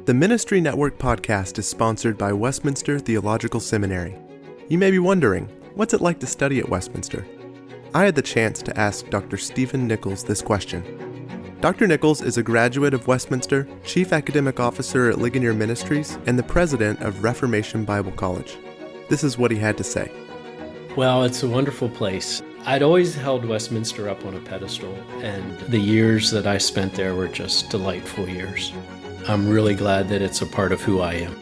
The Ministry Network podcast is sponsored by Westminster Theological Seminary. You may be wondering, what's it like to study at Westminster? I had the chance to ask Dr. Stephen Nichols this question. Dr. Nichols is a graduate of Westminster, Chief Academic Officer at Ligonier Ministries, and the President of Reformation Bible College. This is what he had to say. Well, it's a wonderful place. I'd always held Westminster up on a pedestal, and the years that I spent there were just delightful years. I'm really glad that it's a part of who I am.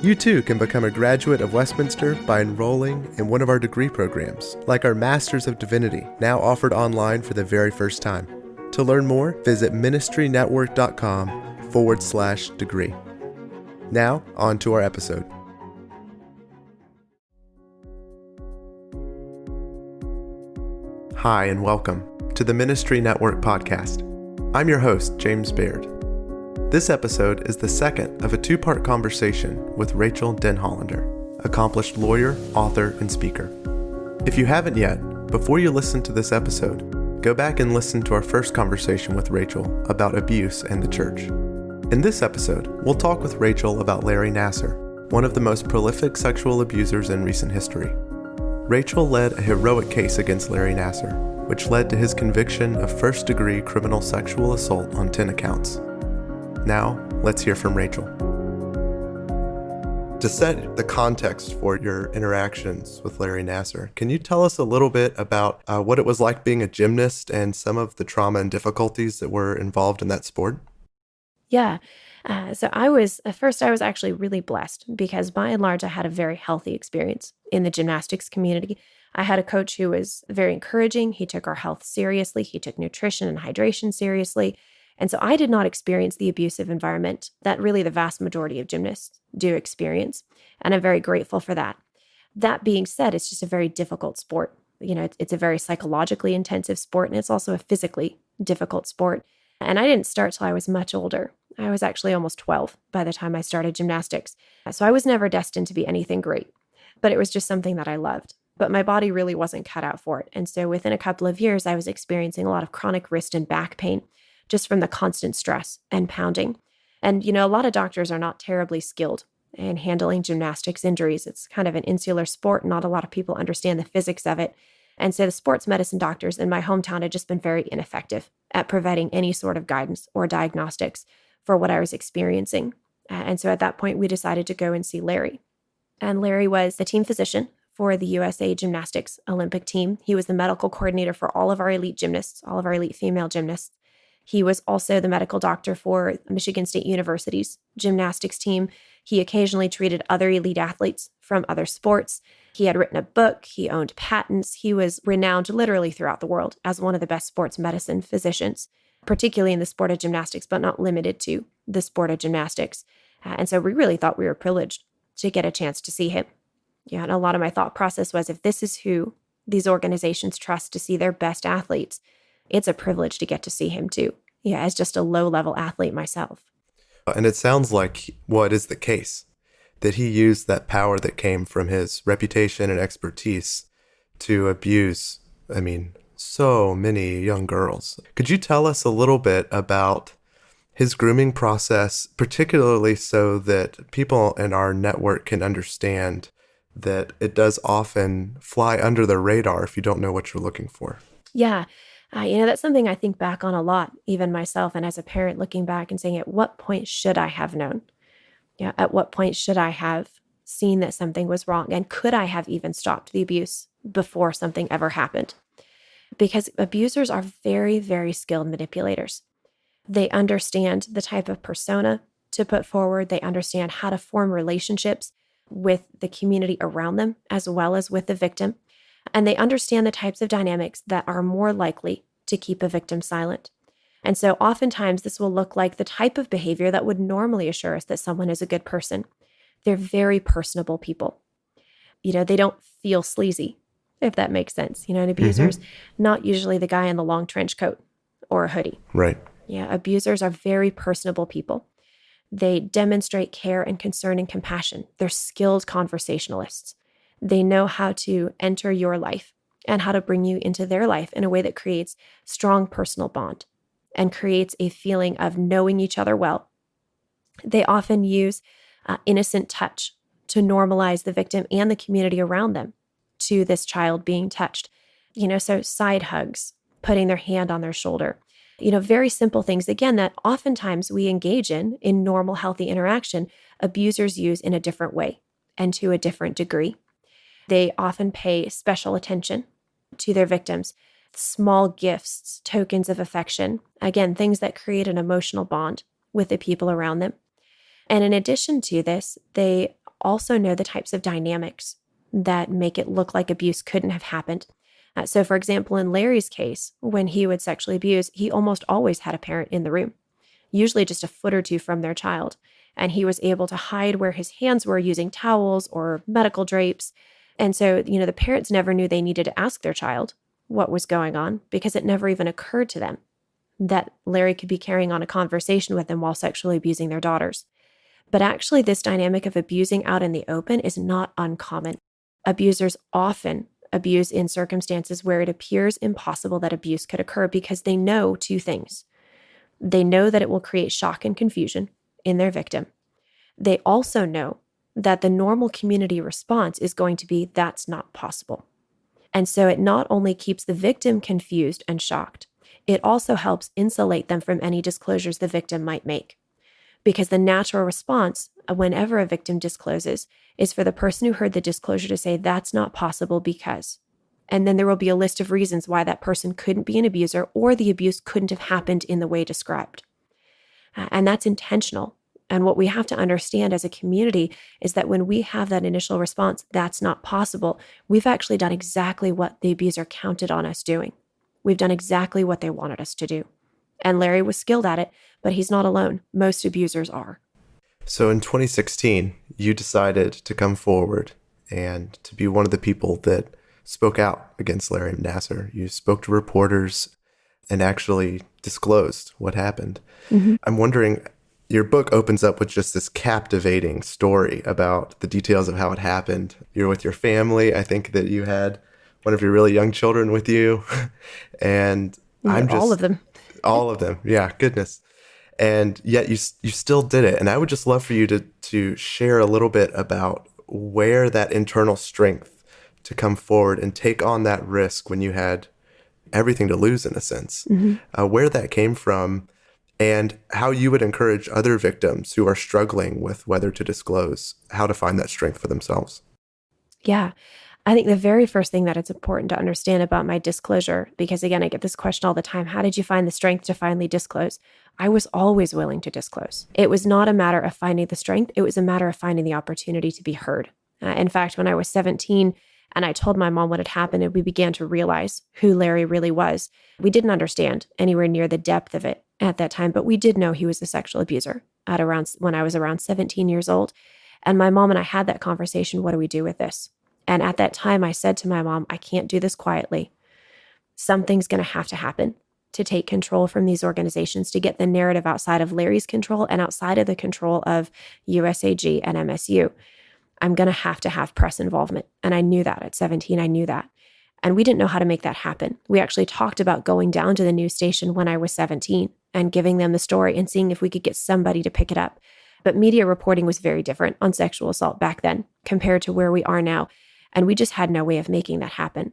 You too can become a graduate of Westminster by enrolling in one of our degree programs, like our Masters of Divinity, now offered online for the very first time. To learn more, visit ministrynetwork.com/degree. Now, on to our episode. Hi, and welcome to the Ministry Network podcast. I'm your host, James Baird. This episode is the second of a two-part conversation with Rachael Denhollander, accomplished lawyer, author, and speaker. If you haven't yet, before you listen to this episode, go back and listen to our first conversation with Rachael about abuse and the church. In this episode, we'll talk with Rachael about Larry Nassar, one of the most prolific sexual abusers in recent history. Rachael led a heroic case against Larry Nassar, which led to his conviction of first-degree criminal sexual assault on 10 accounts. Now, let's hear from Rachael. To set the context for your interactions with Larry Nassar, can you tell us a little bit about what it was like being a gymnast and some of the trauma and difficulties that were involved in that sport? Yeah. So I was actually really blessed because by and large, I had a very healthy experience in the gymnastics community. I had a coach who was very encouraging. He took our health seriously. He took nutrition and hydration seriously. And so I did not experience the abusive environment that really the vast majority of gymnasts do experience. And I'm very grateful for that. That being said, it's just a very difficult sport. You know, it's a very psychologically intensive sport, and it's also a physically difficult sport. And I didn't start till I was much older. I was actually almost 12 by the time I started gymnastics. So I was never destined to be anything great, but it was just something that I loved. But my body really wasn't cut out for it. And so within a couple of years, I was experiencing a lot of chronic wrist and back pain just from the constant stress and pounding. And, you know, a lot of doctors are not terribly skilled in handling gymnastics injuries. It's kind of an insular sport. Not a lot of people understand the physics of it. And so the sports medicine doctors in my hometown had just been very ineffective at providing any sort of guidance or diagnostics for what I was experiencing. And so at that point, we decided to go and see Larry. And Larry was the team physician for the USA Gymnastics Olympic team. He was the medical coordinator for all of our elite gymnasts, all of our elite female gymnasts. He was also the medical doctor for Michigan State University's gymnastics team. He occasionally treated other elite athletes from other sports. He had written a book. He owned patents. He was renowned literally throughout the world as one of the best sports medicine physicians, particularly in the sport of gymnastics, but not limited to the sport of gymnastics. And so we really thought we were privileged to get a chance to see him. Yeah, and a lot of my thought process was, if this is who these organizations trust to see their best athletes, it's a privilege to get to see him too. Yeah, as just a low-level athlete myself. And it sounds like what is the case, that he used that power that came from his reputation and expertise to abuse, so many young girls. Could you tell us a little bit about his grooming process, particularly so that people in our network can understand that it does often fly under the radar if you don't know what you're looking for? Yeah. That's something I think back on a lot, even myself, and as a parent looking back and saying, at what point should I have known? Yeah, at what point should I have seen that something was wrong? And could I have even stopped the abuse before something ever happened? Because abusers are very, very skilled manipulators. They understand the type of persona to put forward. They understand how to form relationships with the community around them, as well as with the victim. And they understand the types of dynamics that are more likely to keep a victim silent. And so oftentimes this will look like the type of behavior that would normally assure us that someone is a good person. They're very personable people. You know, they don't feel sleazy, if that makes sense. You know, an abuser's not usually the guy in the long trench coat or a hoodie. Right. Yeah, abusers are very personable people. They demonstrate care and concern and compassion. They're skilled conversationalists. They know how to enter your life and how to bring you into their life in a way that creates strong personal bond and creates a feeling of knowing each other well They often use innocent touch to normalize the victim and the community around them to this child being touched. So side hugs, putting their hand on their shoulder, very simple things, again, that oftentimes we engage in normal, healthy interaction, abusers use in a different way and to a different degree. They often pay special attention to their victims, small gifts, tokens of affection, again, things that create an emotional bond with the people around them. And in addition to this, they also know the types of dynamics that make it look like abuse couldn't have happened. So, for example, in Larry's case, when he would sexually abuse, he almost always had a parent in the room, usually just a foot or two from their child. And he was able to hide where his hands were using towels or medical drapes. And so, the parents never knew they needed to ask their child what was going on because it never even occurred to them that Larry could be carrying on a conversation with them while sexually abusing their daughters. But actually, this dynamic of abusing out in the open is not uncommon. Abusers often abuse in circumstances where it appears impossible that abuse could occur because they know two things. They know that it will create shock and confusion in their victim. They also know that the normal community response is going to be, that's not possible. And so it not only keeps the victim confused and shocked, it also helps insulate them from any disclosures the victim might make. Because the natural response, whenever a victim discloses, is for the person who heard the disclosure to say, that's not possible because. And then there will be a list of reasons why that person couldn't be an abuser or the abuse couldn't have happened in the way described. And that's intentional. And what we have to understand as a community is that when we have that initial response, that's not possible, we've actually done exactly what the abuser counted on us doing. We've done exactly what they wanted us to do. And Larry was skilled at it, but he's not alone. Most abusers are. So in 2016, you decided to come forward and to be one of the people that spoke out against Larry Nassar. You spoke to reporters and actually disclosed what happened. Mm-hmm. I'm wondering, your book opens up with just this captivating story about the details of how it happened. You're with your family. I think that you had one of your really young children with you. And all of them. All of them. Yeah, goodness. And yet you still did it. And I would just love for you to share a little bit about where that internal strength to come forward and take on that risk when you had everything to lose, in a sense, where that came from and how you would encourage other victims who are struggling with whether to disclose, how to find that strength for themselves. Yeah. I think the very first thing that it's important to understand about my disclosure, because again, I get this question all the time, how did you find the strength to finally disclose? I was always willing to disclose. It was not a matter of finding the strength. It was a matter of finding the opportunity to be heard. In fact, when I was 17 and I told my mom what had happened and we began to realize who Larry really was, we didn't understand anywhere near the depth of it at that time, but we did know he was a sexual abuser when I was around 17 years old. And my mom and I had that conversation, what do we do with this? And at that time, I said to my mom, I can't do this quietly. Something's going to have to happen to take control from these organizations, to get the narrative outside of Larry's control and outside of the control of USAG and MSU. I'm going to have press involvement. And I knew that at 17, I knew that. And we didn't know how to make that happen. We actually talked about going down to the news station when I was 17 and giving them the story and seeing if we could get somebody to pick it up. But media reporting was very different on sexual assault back then compared to where we are now. And we just had no way of making that happen.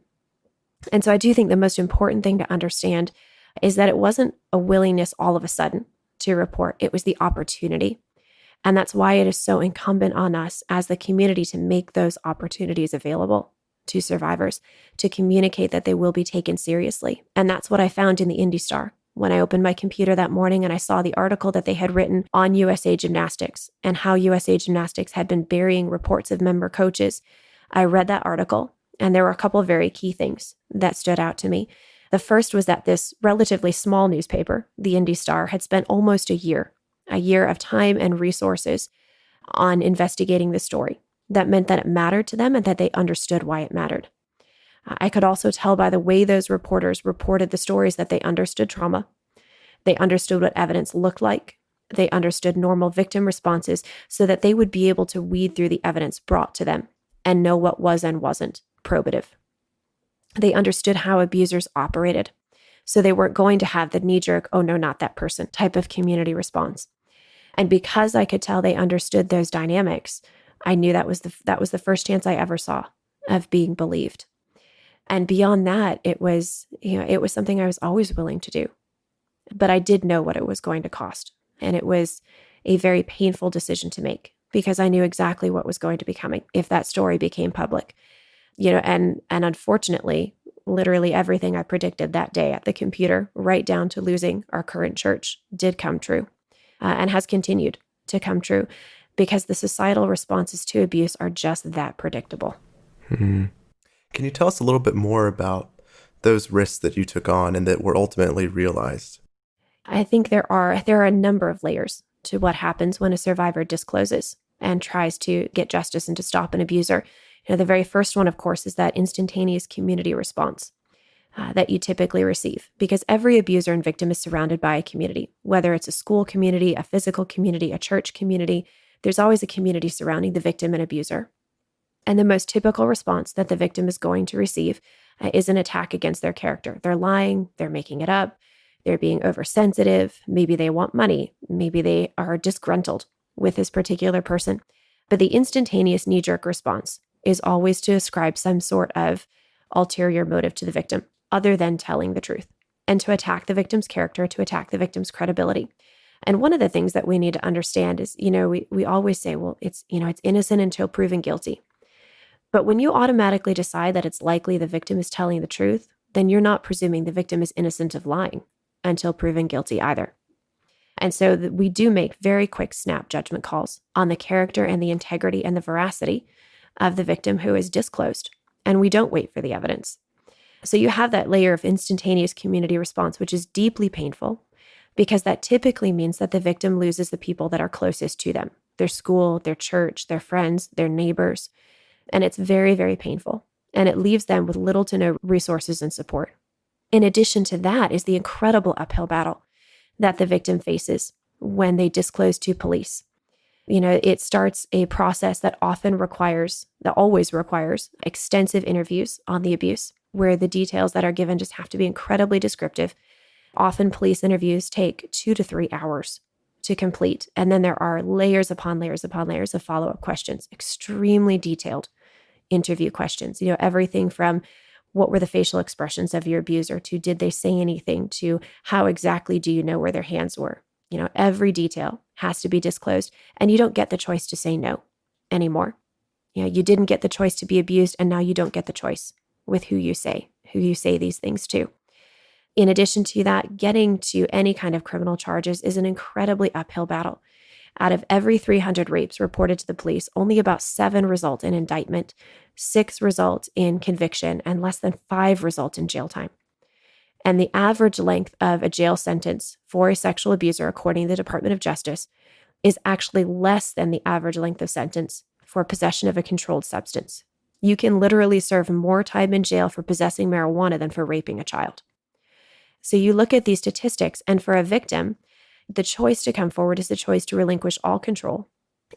And so I do think the most important thing to understand is that it wasn't a willingness all of a sudden to report. It was the opportunity. And that's why it is so incumbent on us as the community to make those opportunities available to survivors, to communicate that they will be taken seriously. And that's what I found in the Indy Star. When I opened my computer that morning and I saw the article that they had written on USA Gymnastics and how USA Gymnastics had been burying reports of member coaches, I read that article, and there were a couple of very key things that stood out to me. The first was that this relatively small newspaper, the Indy Star, had spent almost a year of time and resources on investigating the story. That meant that it mattered to them and that they understood why it mattered. I could also tell by the way those reporters reported the stories that they understood trauma. They understood what evidence looked like. They understood normal victim responses so that they would be able to weed through the evidence brought to them and know what was and wasn't probative. They understood how abusers operated, so they weren't going to have the knee-jerk, oh no, not that person type of community response. And because I could tell they understood those dynamics, I knew that was the first chance I ever saw of being believed. And beyond that, it was something I was always willing to do. But I did know what it was going to cost. And it was a very painful decision to make because I knew exactly what was going to be coming if that story became public. And unfortunately, literally everything I predicted that day at the computer, right down to losing our current church, did come true and has continued to come true because the societal responses to abuse are just that predictable. Mm-hmm. Can you tell us a little bit more about those risks that you took on and that were ultimately realized? I think there are a number of layers to what happens when a survivor discloses and tries to get justice and to stop an abuser. The very first one, of course, is that instantaneous community response that you typically receive, because every abuser and victim is surrounded by a community, whether it's a school community, a physical community, a church community. There's always a community surrounding the victim and abuser. And the most typical response that the victim is going to receive is an attack against their character. They're lying, they're making it up, they're being oversensitive, maybe they want money, maybe they are disgruntled with this particular person. But the instantaneous knee-jerk response is always to ascribe some sort of ulterior motive to the victim, other than telling the truth, and to attack the victim's character, to attack the victim's credibility. And one of the things that we need to understand is, we always say, well, it's innocent until proven guilty. But when you automatically decide that it's likely the victim is telling the truth, then you're not presuming the victim is innocent of lying until proven guilty either. And so we do make very quick snap judgment calls on the character and the integrity and the veracity of the victim who is disclosed. And we don't wait for the evidence. So you have that layer of instantaneous community response, which is deeply painful because that typically means that the victim loses the people that are closest to them, their school, their church, their friends, their neighbors. And it's very, very painful. And it leaves them with little to no resources and support. In addition to that is the incredible uphill battle that the victim faces when they disclose to police. It starts a process that always requires extensive interviews on the abuse, where the details that are given just have to be incredibly descriptive. Often police interviews take 2 to 3 hours to complete. And then there are layers upon layers upon layers of follow-up questions, extremely detailed interview questions. Everything from what were the facial expressions of your abuser to did they say anything to how exactly do you know where their hands were? Every detail has to be disclosed, and you don't get the choice to say no anymore. You didn't get the choice to be abused, and now you don't get the choice with who you say these things to. In addition to that, getting to any kind of criminal charges is an incredibly uphill battle. Out of every 300 rapes reported to the police, only about 7 result in indictment, 6 result in conviction, and less than 5 result in jail time. And the average length of a jail sentence for a sexual abuser, according to the Department of Justice, is actually less than the average length of sentence for possession of a controlled substance. You can literally serve more time in jail for possessing marijuana than for raping a child. So you look at these statistics, and for a victim, the choice to come forward is the choice to relinquish all control.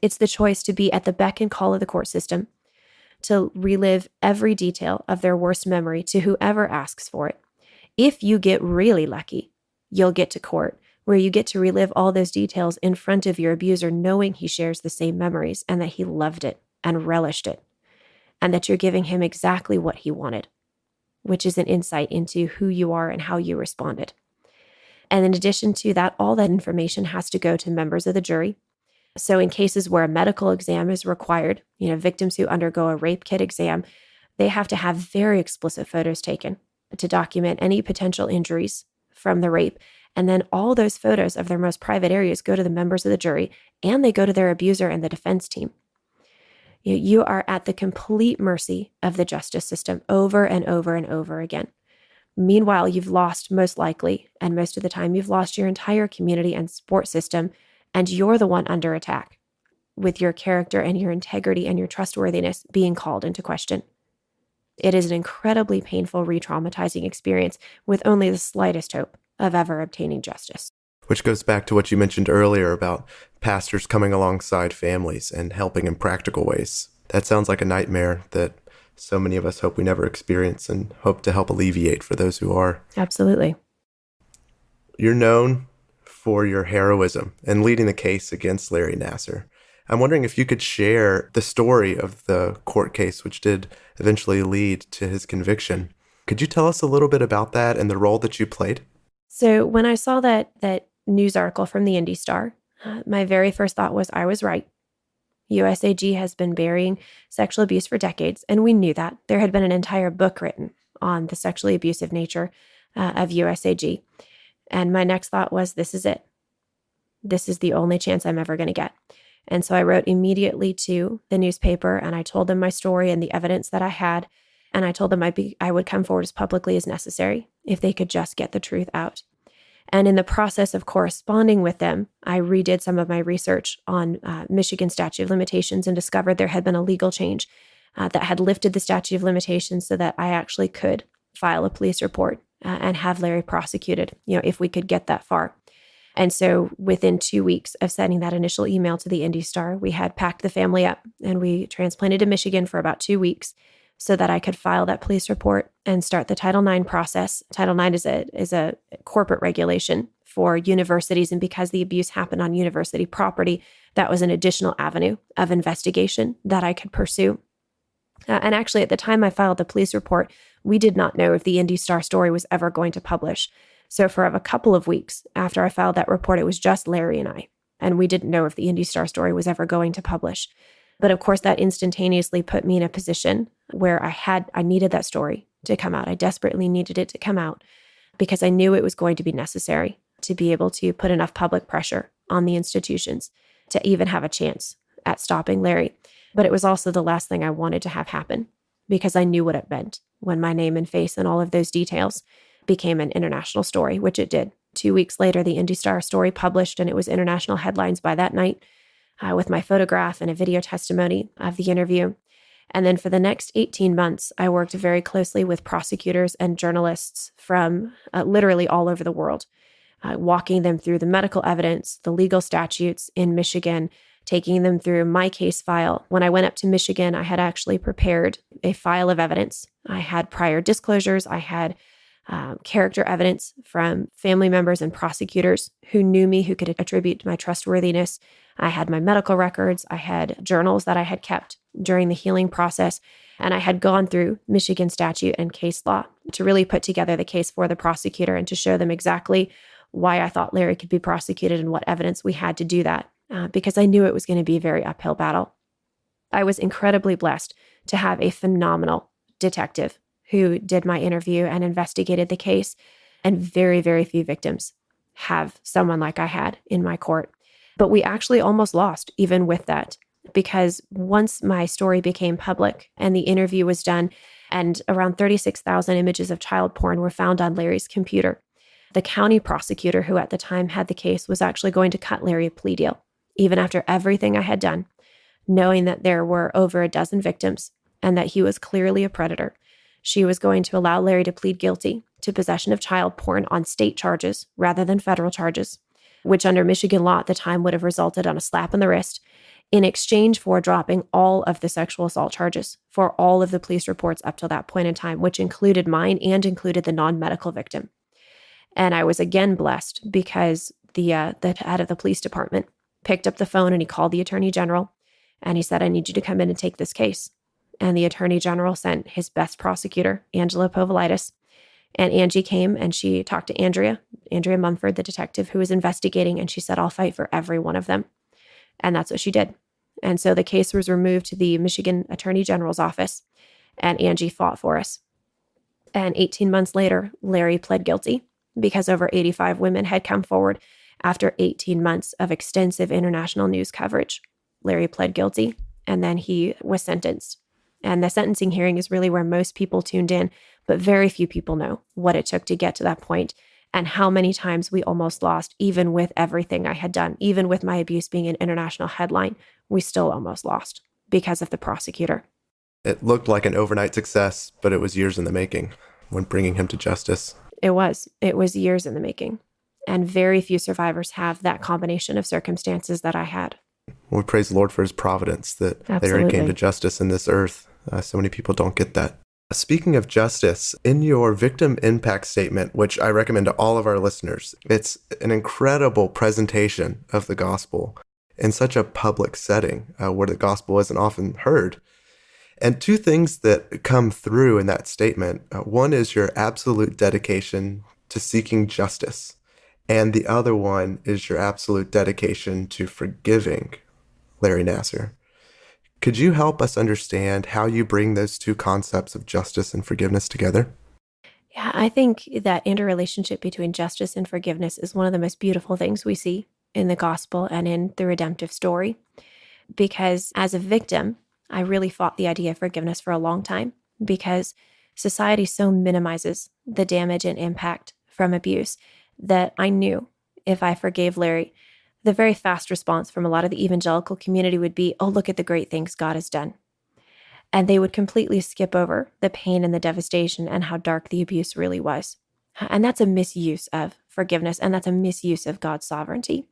It's the choice to be at the beck and call of the court system, to relive every detail of their worst memory to whoever asks for it. If you get really lucky, you'll get to court where you get to relive all those details in front of your abuser, knowing he shares the same memories and that he loved it and relished it, and that you're giving him exactly what he wanted, which is an insight into who you are and how you responded. And in addition to that, all that information has to go to members of the jury. So in cases where a medical exam is required, victims who undergo a rape kit exam, they have to have very explicit photos taken to document any potential injuries from the rape. And then all those photos of their most private areas go to the members of the jury, and they go to their abuser and the defense team. You are at the complete mercy of the justice system over and over and over again. Meanwhile, you've lost, most likely, and most of the time, you've lost your entire community and support system, and you're the one under attack, with your character and your integrity and your trustworthiness being called into question. It is an incredibly painful, re-traumatizing experience with only the slightest hope of ever obtaining justice. Which goes back to what you mentioned earlier about pastors coming alongside families and helping in practical ways. That sounds like a nightmare that so many of us hope we never experience and hope to help alleviate for those who are. Absolutely. You're known for your heroism in leading the case against Larry Nassar. I'm wondering if you could share the story of the court case, which did eventually lead to his conviction. Could you tell us a little bit about that and the role that you played? So when I saw that news article from the Indy Star, my very first thought was I was right. USAG has been burying sexual abuse for decades, and we knew that. There had been an entire book written on the sexually abusive nature of USAG. And my next thought was, this is it. This is the only chance I'm ever going to get. And so I wrote immediately to the newspaper, and I told them my story and the evidence that I had. And I told them I would come forward as publicly as necessary if they could just get the truth out. And in the process of corresponding with them, I redid some of my research on Michigan statute of limitations and discovered there had been a legal change that had lifted the statute of limitations so that I actually could file a police report and have Larry prosecuted, if we could get that far. And so within 2 weeks of sending that initial email to the Indy Star, we had packed the family up and we transplanted to Michigan for about 2 weeks so that I could file that police report and start the Title IX process. Title IX is a corporate regulation for universities, and because the abuse happened on university property, that was an additional avenue of investigation that I could pursue. And actually, at the time I filed the police report, we did not know if the Indy Star story was ever going to publish. So for a couple of weeks after I filed that report, it was just Larry and I, and we didn't know if the Indy Star story was ever going to publish. But of course, that instantaneously put me in a position where I needed that story to come out. I desperately needed it to come out because I knew it was going to be necessary to be able to put enough public pressure on the institutions to even have a chance at stopping Larry. But it was also the last thing I wanted to have happen because I knew what it meant when my name and face and all of those details became an international story, which it did. 2 weeks later, the Indy Star story published, and it was international headlines by that night with my photograph and a video testimony of the interview. And then for the next 18 months, I worked very closely with prosecutors and journalists from literally all over the world, walking them through the medical evidence, the legal statutes in Michigan, taking them through my case file. When I went up to Michigan, I had actually prepared a file of evidence. I had prior disclosures. I had character evidence from family members and prosecutors who knew me, who could attribute my trustworthiness. I had my medical records. I had journals that I had kept during the healing process. And I had gone through Michigan statute and case law to really put together the case for the prosecutor and to show them exactly why I thought Larry could be prosecuted and what evidence we had to do that, because I knew it was going to be a very uphill battle. I was incredibly blessed to have a phenomenal detective who did my interview and investigated the case. And very, very few victims have someone like I had in my court. But we actually almost lost even with that, because once my story became public and the interview was done and around 36,000 images of child porn were found on Larry's computer, the county prosecutor who at the time had the case was actually going to cut Larry a plea deal, even after everything I had done, knowing that there were over a dozen victims and that he was clearly a predator. She was going to allow Larry to plead guilty to possession of child porn on state charges rather than federal charges, which under Michigan law at the time would have resulted on a slap in the wrist, in exchange for dropping all of the sexual assault charges for all of the police reports up till that point in time, which included mine and included the non-medical victim. And I was again blessed because the head of the police department picked up the phone and he called the attorney general and he said, "I need you to come in and take this case." And the attorney general sent his best prosecutor, Angela Povolitis. And Angie came and she talked to Andrea Mumford, the detective who was investigating, and she said, "I'll fight for every one of them." And that's what she did. And so the case was removed to the Michigan Attorney General's office, and Angie fought for us. And 18 months later, Larry pled guilty because over 85 women had come forward after 18 months of extensive international news coverage. Larry pled guilty, and then he was sentenced. And the sentencing hearing is really where most people tuned in, but very few people know what it took to get to that point and how many times we almost lost, even with everything I had done, even with my abuse being an international headline, we still almost lost because of the prosecutor. It looked like an overnight success, but it was years in the making when bringing him to justice. It was years in the making. And very few survivors have that combination of circumstances that I had. We praise the Lord for his providence that Absolutely. Larry came to justice in this earth. So many people don't get that. Speaking of justice, in your victim impact statement, which I recommend to all of our listeners, it's an incredible presentation of the gospel in such a public setting where the gospel isn't often heard. And two things that come through in that statement. One is your absolute dedication to seeking justice. And the other one is your absolute dedication to forgiving Larry Nassar. Could you help us understand how you bring those two concepts of justice and forgiveness together? Yeah, I think that interrelationship between justice and forgiveness is one of the most beautiful things we see in the gospel and in the redemptive story. Because as a victim, I really fought the idea of forgiveness for a long time because society so minimizes the damage and impact from abuse that I knew if I forgave Larry, the very fast response from a lot of the evangelical community would be, oh, look at the great things God has done. And they would completely skip over the pain and the devastation and how dark the abuse really was. And that's a misuse of forgiveness, and that's a misuse of God's sovereignty.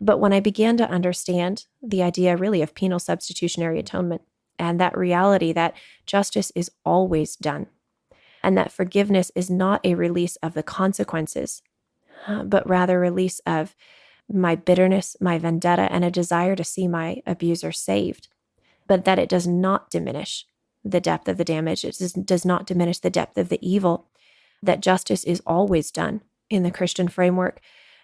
But when I began to understand the idea really of penal substitutionary atonement and that reality that justice is always done and that forgiveness is not a release of the consequences, but rather a release of my bitterness, my vendetta, and a desire to see my abuser saved, but that it does not diminish the depth of the damage. It does not diminish the depth of the evil, that justice is always done in the Christian framework.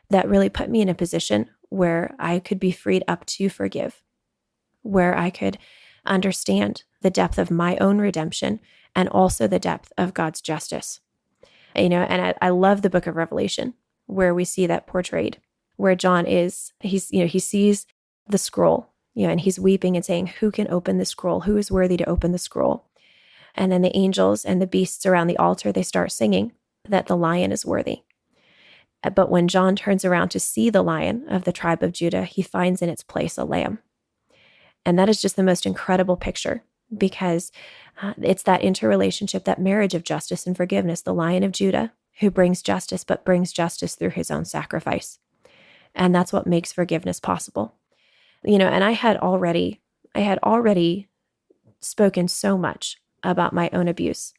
That really put me in a position where I could be freed up to forgive, where I could understand the depth of my own redemption and also the depth of God's justice. And I love the book of Revelation, where we see that portrayed, where John he sees the scroll, and he's weeping and saying, who can open the scroll? Who is worthy to open the scroll? And then the angels and the beasts around the altar, they start singing that the lion is worthy. But when John turns around to see the lion of the tribe of Judah, he finds in its place a lamb. And that is just the most incredible picture because it's that interrelationship, that marriage of justice and forgiveness, the Lion of Judah who brings justice, but brings justice through his own sacrifice. And that's what makes forgiveness possible. And I had already spoken so much about my own abuse.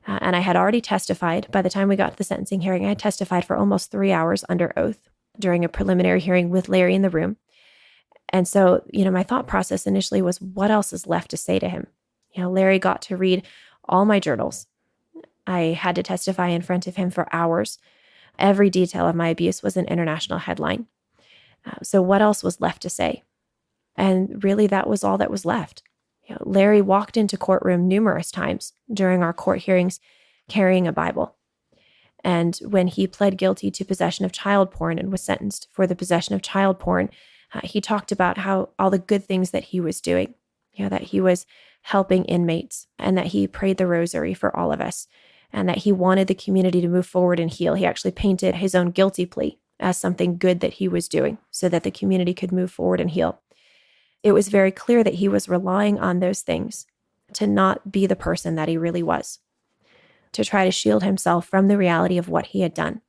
And I had already testified. By the time we got to the sentencing hearing, I had testified for almost 3 hours under oath during a preliminary hearing with Larry in the room. And so, my thought process initially was, what else is left to say to him? Larry got to read all my journals. I had to testify in front of him for hours. Every detail of my abuse was an international headline. So what else was left to say? And really, that was all that was left. Larry walked into courtroom numerous times during our court hearings carrying a Bible. And when he pled guilty to possession of child porn and was sentenced for the possession of child porn, he talked about how all the good things that he was doing, that he was helping inmates and that he prayed the rosary for all of us and that he wanted the community to move forward and heal. He actually painted his own guilty plea as something good that he was doing so that the community could move forward and heal. It was very clear that he was relying on those things to not be the person that he really was, to try to shield himself from the reality of what he had done,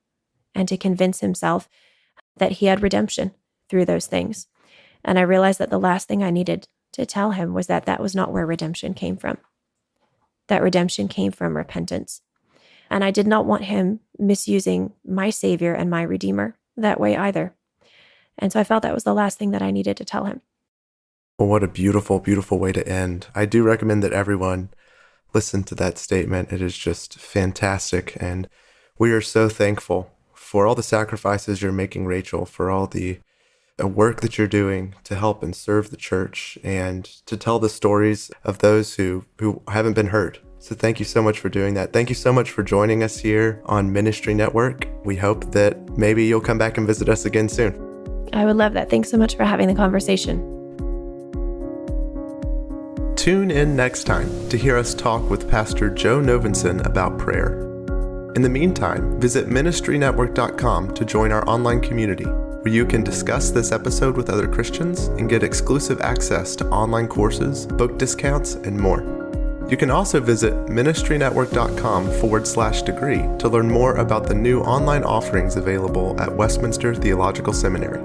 and to convince himself that he had redemption through those things. And I realized that the last thing I needed to tell him was that that was not where redemption came from. That redemption came from repentance. And I did not want him misusing my Savior and my Redeemer that way either. And so I felt that was the last thing that I needed to tell him. Well, what a beautiful, beautiful way to end. I do recommend that everyone listen to that statement. It is just fantastic. And we are so thankful for all the sacrifices you're making, Rachael, for all the work that you're doing to help and serve the church and to tell the stories of those who haven't been heard. So thank you so much for doing that. Thank you so much for joining us here on Ministry Network. We hope that maybe you'll come back and visit us again soon. I would love that. Thanks so much for having the conversation. Tune in next time to hear us talk with Pastor Joe Novenson about prayer. In the meantime, visit ministrynetwork.com to join our online community, where you can discuss this episode with other Christians and get exclusive access to online courses, book discounts, and more. You can also visit ministrynetwork.com/degree to learn more about the new online offerings available at Westminster Theological Seminary.